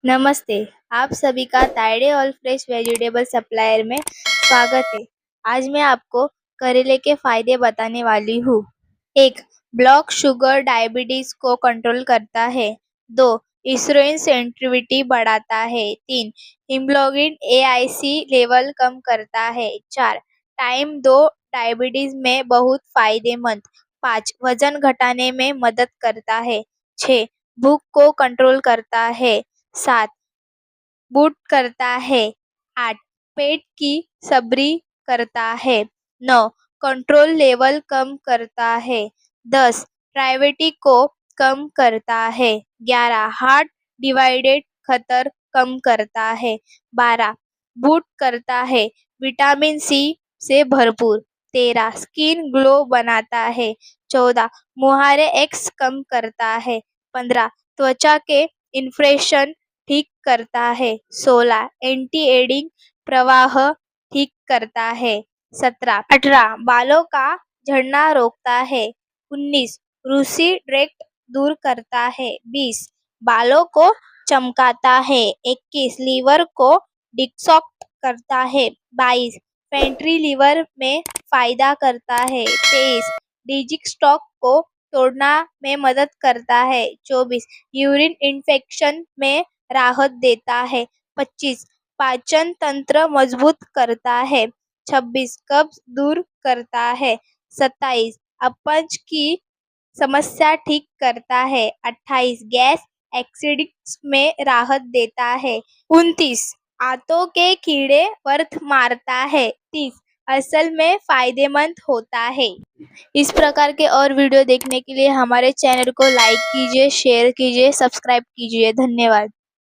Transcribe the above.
नमस्ते। आप सभी का Tayde all fresh vegetable supplier में स्वागत है। आज मैं आपको करेले के फायदे बताने वाली हूँ। 1. ब्लॉक शुगर डायबिटीज को कंट्रोल करता है। 2. इंसुलिन सेंसिटिविटी बढ़ाता है। 3. हीमोग्लोबिन AIC लेवल कम करता है। 4. टाइप 2 डायबिटीज में बहुत फायदेमंद। 5. वजन घटाने में मदद करता है। 6. भूख को कंट्रोल करता है। 7. बूट करता है। 8. पेट की सबरी करता है। 9. कंट्रोल लेवल कम करता है। 10. डायबिटीज को कम करता है। 11. हार्ट डिवाइडेड खतर कम करता है। 12. बूट करता है, विटामिन सी से भरपूर। 13. स्किन ग्लो बनाता है। 14. मुहारे एक्स कम करता है। 15. त्वचा के इन्फ्लेमेशन ठीक करता है। 16. एंटी एजिंग प्रवाह ठीक करता है। 17. 18. बालों का झड़ना रोकता है। 19. रूसी ड्रैक्ट दूर करता है। 20. बालों को चमकाता है। 21. लीवर को डिटॉक्स करता है। 22. फैटी लीवर में फायदा करता है। 23. डिजिक स्टॉक को तोड़ना में मदद करता है। 24. यूरिन इन्फेक्शन में राहत देता है। 25. पाचन तंत्र मजबूत करता है। 26. कब्ज दूर करता है। 27. अपच की समस्या ठीक करता है। 28. गैस एसिडिटी में राहत देता है। 29. आंतों के कीड़े वर्थ मारता है। 30. असल में फायदेमंद होता है। इस प्रकार के और वीडियो देखने के लिए हमारे चैनल को लाइक कीजिए, शेयर कीजिए, सब्सक्राइब कीजिए। धन्यवाद।